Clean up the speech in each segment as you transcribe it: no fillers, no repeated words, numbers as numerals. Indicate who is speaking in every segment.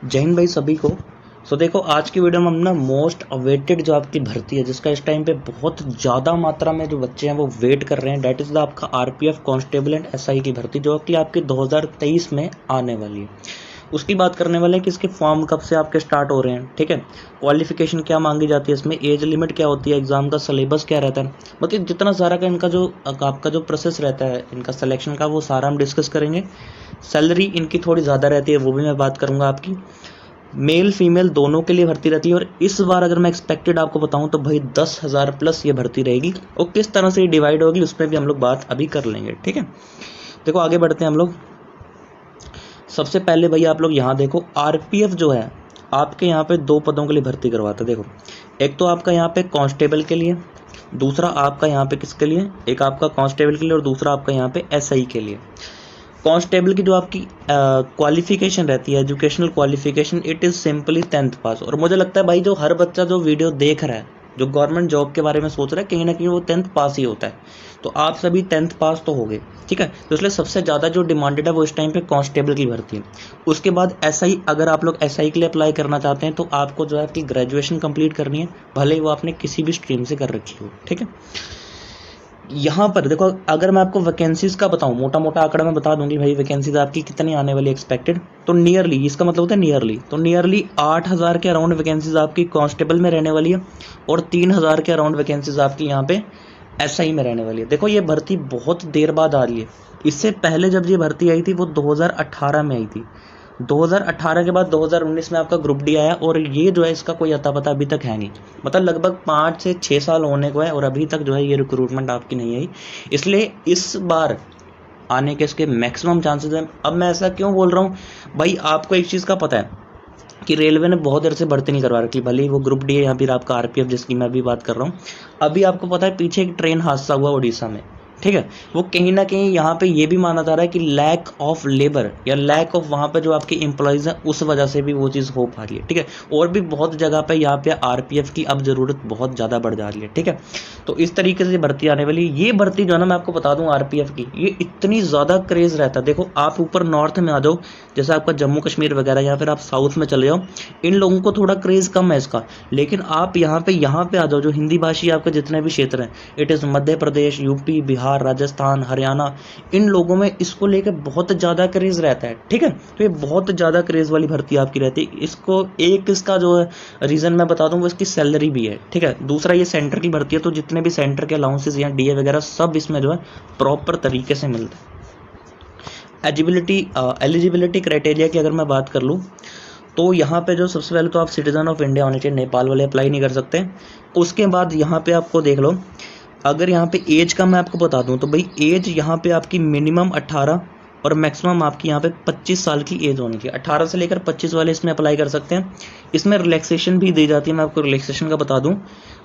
Speaker 1: जय हिंद भाई सभी को। देखो आज की वीडियो में हम ना मोस्ट अवेटेड जो आपकी भर्ती है, जिसका इस टाइम पे बहुत ज़्यादा मात्रा में जो बच्चे हैं वो वेट कर रहे हैं, डेट इज़ द आपका आरपीएफ कांस्टेबल एंड एसआई की भर्ती, जो कि आपकी 2023 में आने वाली है। उसकी बात करने वाले हैं कि इसके फॉर्म कब से आपके स्टार्ट हो रहे हैं, ठीक है, क्वालिफिकेशन क्या मांगी जाती है, इसमें एज लिमिट क्या होती है, एग्जाम का सिलेबस क्या रहता है, मतलब जितना सारा का इनका जो आपका जो प्रोसेस रहता है इनका सिलेक्शन का, वो सारा हम डिस्कस करेंगे। सैलरी इनकी थोड़ी ज़्यादा रहती है, वो भी मैं बात करूँगा आपकी। मेल फीमेल दोनों के लिए भर्ती रहती है, और इस बार अगर मैं एक्सपेक्टेड आपको बताऊं तो भाई 10,000 प्लस ये भर्ती रहेगी, और किस तरह से ये डिवाइड होगी उस पर भी हम लोग बात अभी कर लेंगे, ठीक है। देखो आगे बढ़ते हैं हम लोग। सबसे पहले भाई आप लोग यहाँ देखो, आरपीएफ जो है आपके यहाँ पे 2 पदों के लिए भर्ती करवाता है। देखो, एक तो आपका यहाँ पे कांस्टेबल के लिए, दूसरा आपका यहाँ पे किसके लिए, एक आपका कांस्टेबल के लिए और दूसरा आपका यहाँ पे एसआई के लिए। कांस्टेबल की जो आपकी क्वालिफिकेशन रहती है, educational qualification, it is simply 10th पास। और मुझे लगता है भाई जो हर बच्चा जो वीडियो देख रहा है, जो गवर्नमेंट जॉब के बारे में सोच रहा है, कहीं ना कहीं वो 10th पास ही होता है। तो आप सभी 10th पास तो हो गए, ठीक है। तो इसलिए सबसे ज़्यादा जो डिमांडेड है वो इस टाइम पे कांस्टेबल की भर्ती है। उसके बाद एसआई, अगर आप लोग एसआई के लिए अप्लाई करना चाहते हैं तो आपको जो है आपकी ग्रेजुएशन कंप्लीट करनी है, भले ही वो आपने किसी भी स्ट्रीम से कर रखी हो, ठीक है। यहाँ पर देखो, अगर मैं आपको वैकेंसीज का बताऊं, मोटा मोटा आंकड़ा मैं बता दूंगी भाई वैकेंसीज आपकी कितनी आने वाली एक्सपेक्टेड, तो नियरली, इसका मतलब होता है नियरली, तो नियरली 8,000 के अराउंड वैकेंसीज आपकी कांस्टेबल में रहने वाली है, और 3,000 के अराउंड वैकेंसीज आपकी यहाँ पे एसआई में रहने वाली है। देखो ये भर्ती बहुत देर बाद आ रही है। इससे पहले जब ये भर्ती आई थी वो 2018 में आई थी। 2018 के बाद 2019 में आपका ग्रुप डी आया, और ये जो है इसका कोई अता पता अभी तक है नहीं, मतलब लगभग 5 से 6 साल होने को है, और अभी तक जो है ये रिक्रूटमेंट आपकी नहीं आई। इसलिए इस बार आने के इसके मैक्सिमम चांसेस हैं। अब मैं ऐसा क्यों बोल रहा हूँ भाई, आपको एक चीज़ का पता है कि रेलवे ने बहुत देर से भर्ती नहीं करवा रखी, भले ही वो ग्रुप डी है या फिर आपका आरपीएफ जिसकी मैं अभी बात कर रहा हूँ। अभी आपको पता है पीछे एक ट्रेन हादसा हुआ उड़ीसा में, ठीक है, वो कहीं ना कहीं यहाँ पे ये भी माना जा रहा है कि लैक ऑफ लेबर या लैक ऑफ वहाँ पे जो आपके एम्प्लॉयज़ हैं उस वजह से भी वो चीज़ हो पा रही है, ठीक है। और भी बहुत जगह पे यहाँ पे आरपीएफ की अब ज़रूरत बहुत ज़्यादा बढ़ जा रही है, ठीक है। तो इस तरीके से भर्ती आने वाली, ये भर्ती जो है ना, मैं आपको बता दूँ आरपीएफ की, ये इतनी ज़्यादा क्रेज़ रहता है। देखो आप ऊपर नॉर्थ में आ जाओ, जैसे आपका जम्मू कश्मीर वगैरह, या फिर आप साउथ में चले जाओ, इन लोगों को थोड़ा क्रेज़ कम है इसका। लेकिन आप यहाँ पे आ जाओ, जो हिंदी भाषी आपके जितने भी क्षेत्र हैं, it is Madhya Pradesh, UP, Bihar, Rajasthan, Haryana, इन लोगों में इसको लेकर बहुत ज़्यादा क्रेज़ रहता है, ठीक है। तो ये बहुत ज़्यादा क्रेज़ वाली भर्ती आपकी रहती है। इसको एक इसका जो है रीज़न मैं बता दूँ, वो इसकी सैलरी भी है, ठीक है। दूसरा ये सेंटर की भर्ती है, तो जितने भी सेंटर के अलाउंसेस या डीए वगैरह सब इसमें जो है प्रॉपर तरीके से मिलता है। एलिजिबिलिटी क्राइटेरिया की अगर मैं बात कर लूँ, तो यहाँ पे जो सबसे पहले तो आप सिटीज़न ऑफ इंडिया होने चाहिए, नेपाल वाले अप्लाई नहीं कर सकते। उसके बाद यहाँ पे आपको देख लो, अगर यहाँ पे एज का मैं आपको बता दूँ तो भाई एज यहाँ पे आपकी मिनिमम 18 और मैक्सिमम आपकी यहाँ पे 25 साल की एज होनी चाहिए। 18 से लेकर 25 वाले इसमें अप्लाई कर सकते हैं। इसमें रिलैक्सेशन भी दी जाती है, मैं आपको रिलैक्सेशन का बता दूँ।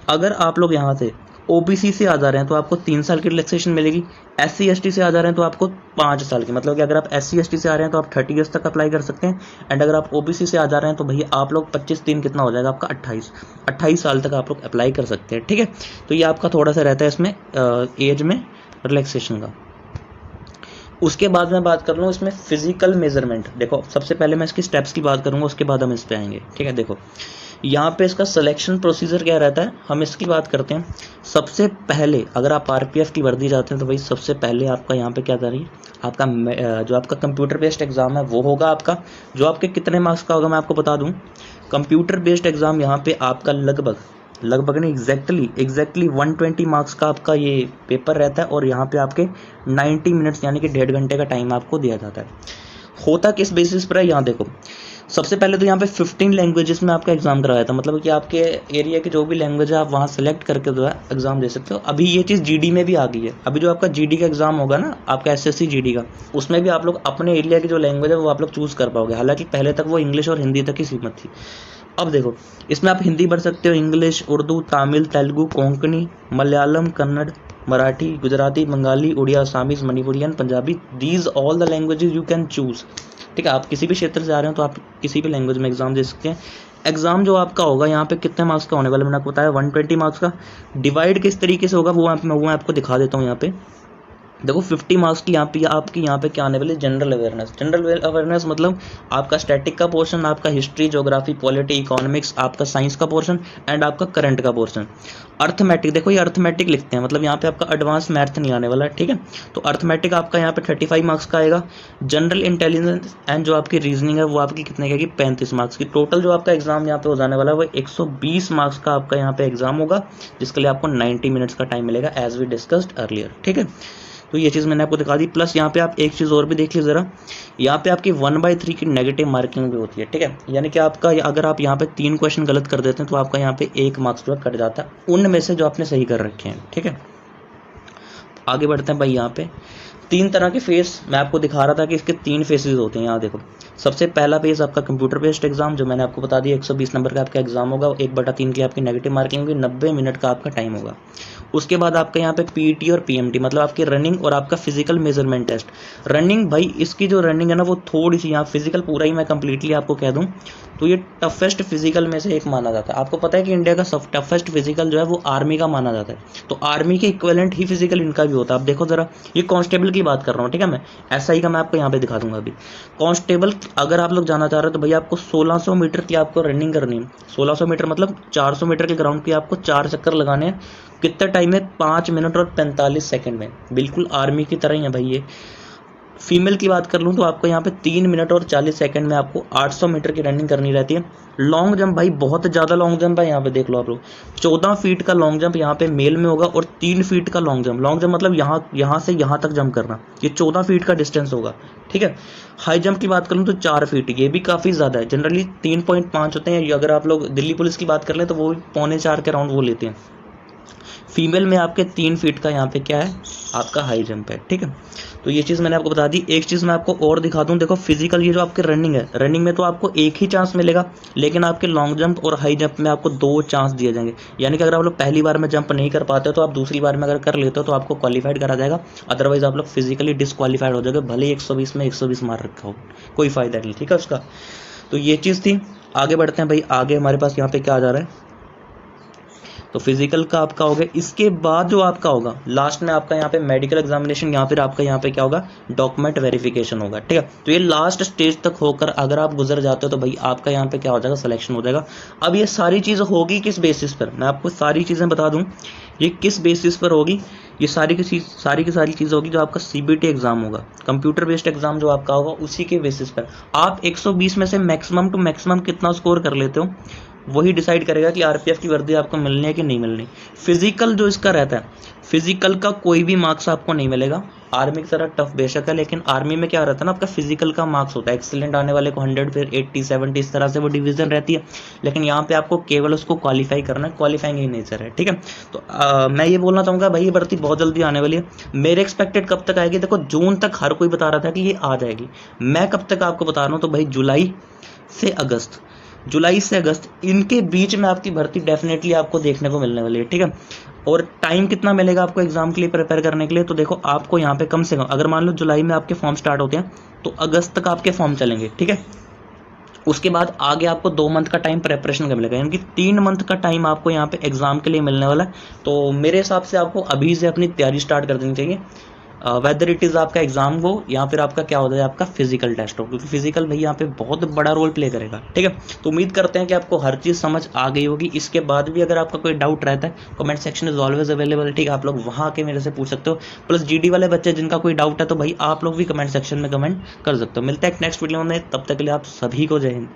Speaker 1: अगर आप लोग यहाँ से ओबीसी से आ जा रहे हैं तो आपको 3 साल की रिलैक्सेशन मिलेगी। एससी एसटी से आ जा रहे हैं तो आपको 5 साल की, मतलब कि अगर आप एससी एसटी से आ रहे हैं तो आप 30 ईयर्स तक अप्लाई कर सकते हैं। एंड अगर आप ओबीसी से आ जा रहे हैं तो भैया आप लोग 25 3 कितना हो जाएगा आपका 28 साल तक आप लोग अप्लाई कर सकते हैं, ठीक है। तो ये आपका थोड़ा सा रहता है इसमें एज में रिलैक्सेशन का। उसके बाद मैं बात कर लूँ इसमें फिजिकल मेजरमेंट। देखो सबसे पहले मैं इसकी स्टेप्स की बात करूँगा, उसके बाद हम इस पे आएंगे, ठीक है। देखो यहाँ पे इसका सिलेक्शन प्रोसीजर क्या रहता है, हम इसकी बात करते हैं। सबसे पहले अगर आप आरपीएफ की वर्दी जाते हैं तो भाई सबसे पहले आपका यहाँ पे क्या करिए, आपका जो आपका कंप्यूटर बेस्ड एग्जाम है वो होगा आपका, जो आपके कितने मार्क्स का होगा मैं आपको बता दूँ। कंप्यूटर बेस्ड एग्जाम यहाँ पे आपका लगभग नहीं, एग्जैक्टली 120 मार्क्स का आपका ये पेपर रहता है, और यहाँ पे आपके 90 मिनट्स यानी कि 1.5 घंटे का टाइम आपको दिया जाता है। होता किस बेसिस पर है, यहाँ देखो सबसे पहले तो यहाँ पे 15 लैंग्वेजेस में आपका एग्जाम करवाया था, मतलब कि आपके एरिया की जो भी लैंग्वेज है आप वहाँ सेलेक्ट करके जो है एग्जाम दे सकते हो। अभी ये चीज़ जीडी में भी आ गई है। अभी जो आपका जीडी का एग्जाम होगा ना, आपका एसएससी जीडी का, उसमें भी आप लोग अपने एरिया की जो लैंग्वेज है वो आप लोग चूज़ कर पाओगे। हालांकि पहले तक वो इंग्लिश और हिंदी तक ही सीमित थी। अब देखो इसमें आप हिंदी भर सकते हो, English, Urdu, Tamil, Telugu, Konkani, Malayalam, Kannada, Marathi, Gujarati, Bengali, Oriya, Assamese, Manipurian, Punjabi, these all the languages you can choose, ठीक है। आप किसी भी क्षेत्र से आ रहे हो तो आप किसी भी लैंग्वेज में एग्जाम दे सकते हैं। एग्जाम जो आपका होगा यहाँ पे कितने मार्क्स का होने वाला, मैंने आपको बताया 120 मार्क्स का। डिवाइड किस तरीके से होगा वो मैं आपको दिखा देता हूँ यहाँ पे। देखो 50 मार्क्स की आपकी यहाँ पे क्या आने वाली, जनरल अवेयरनेस। जनरल अवेयरनेस मतलब आपका स्टैटिक का पोर्शन, आपका हिस्ट्री, ज्योग्राफी, पॉलिटी, इकोनॉमिक्स, आपका साइंस का पोर्शन एंड आपका करंट का पोर्शन। अर्थमेटिक, देखो ये अर्थमेटिक लिखते हैं, मतलब यहाँ पे आपका एडवांस मैथ नहीं आने वाला है, ठीक है। तो अर्थमेटिक आपका यहाँ पे 35 मार्क्स का आएगा। जनरल इंटेलिजेंस एंड जो आपकी रीजनिंग है वो आपकी कितने की आएगी, 35 मार्क्स की। टोटल जो आपका एग्जाम यहाँ पे हो जाने वाला है वो 120 मार्क्स का आपका यहाँ पे एग्जाम होगा, जिसके लिए आपको 90 मिनट्स का टाइम मिलेगा एज वी डिस्कस्ड अर्लियर, ठीक है। तो ये चीज़ मैंने आपको दिखा दी। प्लस यहाँ पे आप एक चीज़ और भी देख लीजिए ज़रा, यहाँ पे आपकी 1/3 की नेगेटिव मार्किंग भी होती है, ठीक है। यानी कि आपका अगर आप यहाँ पे 3 क्वेश्चन गलत कर देते हैं तो आपका यहाँ पे 1 मार्क्स जो है कट जाता है उनमें से जो आपने सही कर रखे हैं, ठीक है। आगे बढ़ते हैं भाई। यहाँ पे 3 तरह के फेस मैं आपको दिखा रहा था कि इसके 3 फेसेस होते हैं। यहाँ देखो, सबसे पहला फेज आपका कंप्यूटर बेस्ड एग्जाम, जो मैंने आपको बता दिया 120 नंबर का आपका एग्जाम होगा, 1/3 की आपकी नेगेटिव मार्किंग होगी, 90 मिनट का आपका टाइम होगा। उसके बाद आपका यहाँ पे पीटी और पीएमटी मतलब आपकी रनिंग और आपका फिजिकल मेजरमेंट टेस्ट। रनिंग भाई, इसकी जो रनिंग है ना वो थोड़ी सी, यहाँ फिजिकल पूरा ही मैं कंप्लीटली आपको कह दूं तो ये टफेस्ट फिजिकल में से एक माना जाता है। आपको पता है कि इंडिया का सब टफेस्ट फिजिकल जो है वो आर्मी का माना जाता है, तो आर्मी के इक्विवेलेंट ही फिजिकल इनका भी होता है। अब देखो जरा, ये कांस्टेबल की बात कर रहा हूँ, ठीक है। मैं एसआई का मैं आपको यहाँ पे दिखा दूंगा अभी। कांस्टेबल अगर आप लोग जाना चाह रहे हो तो भैया आपको 1600 मीटर की आपको रनिंग करनी है। 1600 मीटर मतलब 400 मीटर के ग्राउंड पे आपको 4 चक्कर लगाने हैं। कितना टाइम है, 5 मिनट और 45 सेकंड में। बिल्कुल आर्मी की तरह ही है भाई ये। फीमेल की बात कर लूँ तो आपको यहाँ पे 3 मिनट और 40 सेकंड में आपको 800 मीटर की रनिंग करनी रहती है। लॉन्ग जंप भाई, बहुत ज़्यादा लॉन्ग जंप है। यहाँ पे देख लो आप लोग, 14 फीट का लॉन्ग जंप यहाँ पे मेल में होगा और 3 फीट का लॉन्ग जंप। लॉन्ग जंप मतलब यहाँ से यहाँ तक जंप करना, ये 14 फीट का डिस्टेंस होगा, ठीक है। हाई जंप की बात करूँ तो 4 फीट, ये भी काफ़ी ज़्यादा है। जनरली 3.5 होते हैं। अगर आप लोग दिल्ली पुलिस की बात कर लें तो वो 3.25 के राउंड वो लेते हैं। फीमेल में आपके 3 फीट का यहाँ पे क्या है, आपका हाई जंप है, ठीक है। तो ये चीज़ मैंने आपको बता दी। एक चीज़ मैं आपको और दिखा दूँ, देखो फिजिकल ये जो आपकी रनिंग है, रनिंग में तो आपको एक ही चांस मिलेगा, लेकिन आपके लॉन्ग जंप और हाई जंप में आपको 2 चांस दिए जाएंगे। यानी कि अगर आप लोग पहली बार में जंप नहीं कर पाते हो तो आप दूसरी बार में अगर कर लेते हो तो आपको क्वालिफाइड करा जाएगा, अदरवाइज आप लोग फिजिकली डिसक्वालीफाइड हो जाएगा, भले ही 120 में 120 मार रखा हो, कोई फायदा नहीं, ठीक है उसका। तो ये चीज़ थी। आगे बढ़ते हैं भाई। आगे हमारे पास यहाँ पे क्या आ जा रहा है, तो फिजिकल का आपका हो गया। इसके बाद जो आपका होगा लास्ट में आपका यहाँ पे मेडिकल एग्जामिनेशन या फिर आपका यहाँ पे क्या होगा, डॉक्यूमेंट वेरिफिकेशन होगा, ठीक है। तो ये लास्ट स्टेज तक होकर अगर आप गुजर जाते हो तो भाई आपका यहाँ पे क्या हो जाएगा, सिलेक्शन हो जाएगा। अब ये सारी चीज़ होगी किस बेसिस पर, मैं आपको सारी चीज़ें बता दूँ ये किस बेसिस पर होगी। ये सारी की सारी चीज़ होगी जो आपका सीबीटी एग्जाम होगा, कंप्यूटर बेस्ड एग्जाम जो आपका होगा, उसी के बेसिस पर आप 120 में से मैक्सिमम टू मैक्सिमम कितना स्कोर कर लेते हो वही डिसाइड करेगा कि आरपीएफ की वर्दी आपको मिलनी है कि नहीं मिलनी। फिजिकल जो इसका रहता है, फिजिकल का कोई भी मार्क्स आपको नहीं मिलेगा। आर्मी की तरह टफ बेशक है, लेकिन आर्मी में क्या रहता है ना, आपका फिजिकल का मार्क्स होता है। एक्सीलेंट आने वाले को 100, फिर 80, 70 इस तरह से वो डिवीजन रहती है, लेकिन यहाँ पे आपको केवल उसको क्वालिफाई करना है, क्वालिफाइंग ही नेचर है, ठीक है। तो मैं ये बोलना चाहूँगा भाई ये भर्ती बहुत जल्दी आने वाली है। मेरे एक्सपेक्टेड कब तक आएगी, देखो जून तक हर कोई बता रहा था कि ये आ जाएगी, मैं कब तक आपको बता रहा हूँ, तो भाई जुलाई से अगस्त इनके बीच में आपकी भर्ती डेफिनेटली आपको देखने को मिलने वाली है, ठीक है। और टाइम कितना मिलेगा आपको एग्जाम के लिए प्रिपेयर करने के लिए, तो देखो आपको यहाँ पे कम से कम अगर मान लो जुलाई में आपके फॉर्म स्टार्ट होते हैं तो अगस्त तक आपके फॉर्म चलेंगे, ठीक है। उसके बाद आगे आपको 2 मंथ का टाइम प्रेपरेशन का मिलेगा, यानी कि 3 मंथ का टाइम आपको यहाँ पे एग्जाम के लिए मिलने वाला है। तो मेरे हिसाब से आपको अभी से अपनी तैयारी स्टार्ट कर देनी चाहिए, वेदर इट इज़ आपका एग्जाम हो या फिर आपका क्या होता है आपका फिजिकल टेस्ट हो, क्योंकि फिजिकल भाई यहाँ पे बहुत बड़ा रोल प्ले करेगा, ठीक है। तो उम्मीद करते हैं कि आपको हर चीज़ समझ आ गई होगी। इसके बाद भी अगर आपका कोई डाउट रहता है, comment section is always available, ठीक है। आप लोग वहाँ के मेरे से पूछ सकते हो। प्लस जीडी वाले बच्चे जिनका कोई डाउट है तो भाई आप लोग भी कमेंट सेक्शन में कमेंट कर सकते हो। मिलते हैं नेक्स्ट वीडियो में, तब तक के लिए आप सभी को जय हिंद।